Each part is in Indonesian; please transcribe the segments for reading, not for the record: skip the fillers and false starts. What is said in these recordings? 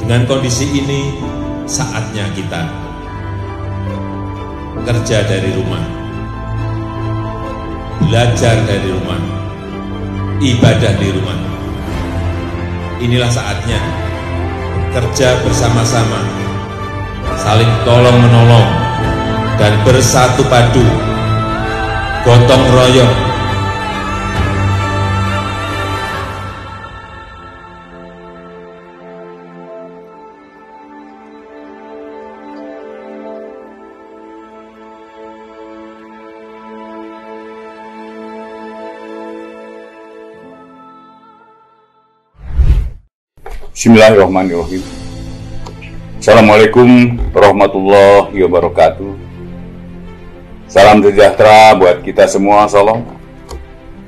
Dengan kondisi ini, saatnya kita kerja dari rumah, belajar dari rumah, ibadah di rumah. Inilah saatnya kerja bersama-sama, saling tolong-menolong, dan bersatu padu, gotong royong. Bismillahirrahmanirrahim. Assalamualaikum warahmatullahi wabarakatuh. Salam sejahtera buat kita semua. Salam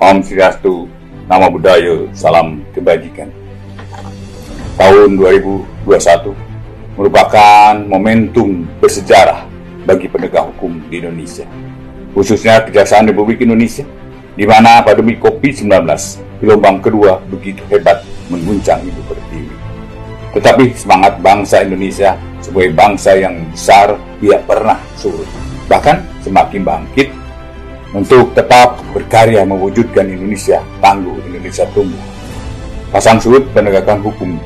Om Swastiastu, Namo Buddhaya, salam kebajikan. Tahun 2021 merupakan momentum bersejarah bagi penegak hukum di Indonesia, khususnya Kejaksaan Republik Indonesia, di mana pandemi COVID-19 gelombang kedua begitu hebat mengguncang ibu pertiwi. Tetapi semangat bangsa Indonesia sebagai bangsa yang besar tidak pernah surut, bahkan semakin bangkit untuk tetap berkarya mewujudkan Indonesia tangguh, Indonesia tumbuh. Pasang surut penegakan hukum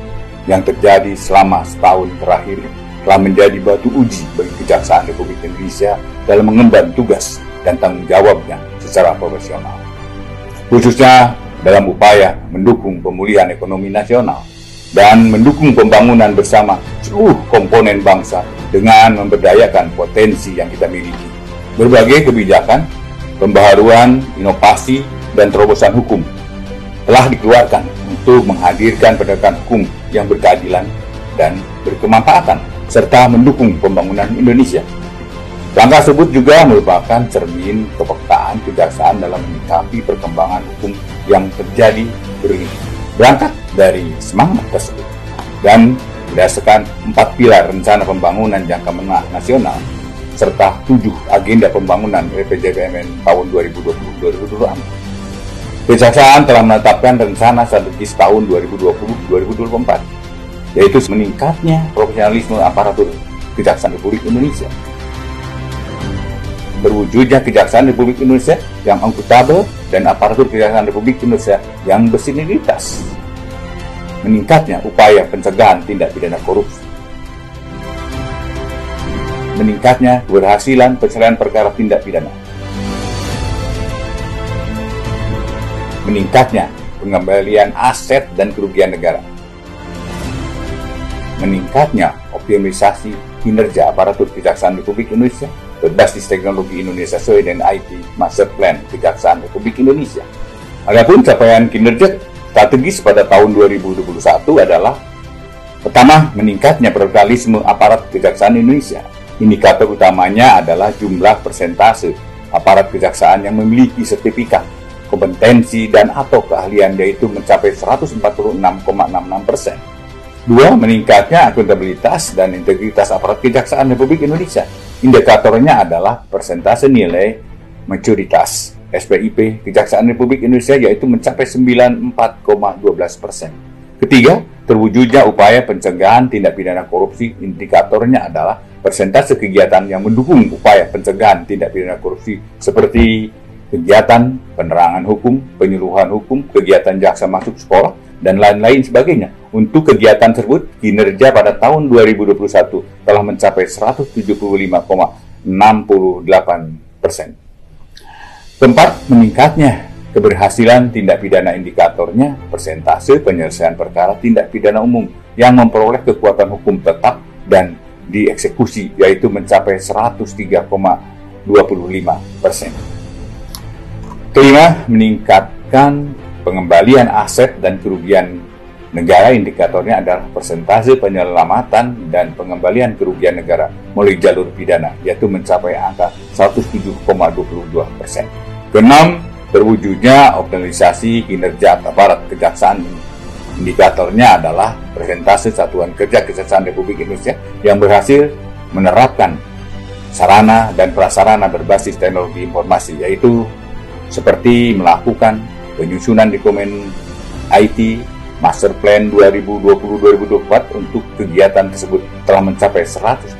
yang terjadi selama setahun terakhir telah menjadi batu uji bagi Kejaksaan Republik Indonesia dalam mengemban tugas dan tanggung jawabnya secara profesional, khususnya dalam upaya mendukung pemulihan ekonomi nasional dan mendukung pembangunan bersama seluruh komponen bangsa dengan memberdayakan potensi yang kita miliki. Berbagai kebijakan, pembaharuan, inovasi, dan terobosan hukum telah dikeluarkan untuk menghadirkan penegakan hukum yang berkeadilan dan berkemanfaatan, serta mendukung pembangunan Indonesia. Langkah tersebut juga merupakan cermin kepekaan kejaksaan dalam menyikapi perkembangan hukum yang terjadi berangkat dari semangat tersebut dan berdasarkan 4 pilar rencana pembangunan jangka menengah nasional serta 7 agenda pembangunan RPJMN tahun 2020-2024. Kejaksaan telah menetapkan rencana strategis tahun 2020-2024, yaitu meningkatnya profesionalisme aparatur Kejaksaan Republik Indonesia, berwujudnya Kejaksaan Republik Indonesia yang akuntabel dan aparatur Kejaksaan Republik Indonesia yang bersinergitas, meningkatnya upaya pencegahan tindak pidana korupsi, meningkatnya keberhasilan penyelesaian perkara tindak pidana, meningkatnya pengembalian aset dan kerugian negara, meningkatnya optimalisasi kinerja aparatur Kejaksaan Republik Indonesia berbasis teknologi Indonesia sesuai dengan IT Master Plan Kejaksaan Republik Indonesia. Adapun capaian kinerja strategis pada tahun 2021 adalah: pertama, meningkatnya profesionalisme aparat Kejaksaan Indonesia. Indikator utamanya adalah jumlah persentase aparat kejaksaan yang memiliki sertifikat, kompetensi, dan atau keahlian, yaitu mencapai 146,66%. Dua, meningkatnya akuntabilitas dan integritas aparat Kejaksaan Republik Indonesia. Indikatornya adalah persentase nilai maturitas SPIP Kejaksaan Republik Indonesia, yaitu mencapai 94,12%. Ketiga, terwujudnya upaya pencegahan tindak pidana korupsi. Indikatornya adalah persentase kegiatan yang mendukung upaya pencegahan tindak pidana korupsi, seperti kegiatan penerangan hukum, penyuluhan hukum, kegiatan jaksa masuk sekolah, dan lain-lain sebagainya. Untuk kegiatan tersebut, kinerja pada tahun 2021 telah mencapai 175,68%. Keempat, meningkatnya keberhasilan tindak pidana. Indikatornya persentase penyelesaian perkara tindak pidana umum yang memperoleh kekuatan hukum tetap dan dieksekusi, yaitu mencapai 103,25%. Kelima, meningkatkan pengembalian aset dan kerugian negara. Indikatornya adalah persentase penyelamatan dan pengembalian kerugian negara melalui jalur pidana, yaitu mencapai angka 107,22%. Keenam, terwujudnya optimalisasi kinerja aparat kejaksaan. Indikatornya adalah persentase satuan kerja Kejaksaan Republik Indonesia yang berhasil menerapkan sarana dan prasarana berbasis teknologi informasi, yaitu seperti melakukan penyusunan dokumen IT, Master Plan 2020-2024 untuk kegiatan tersebut telah mencapai 130,77%.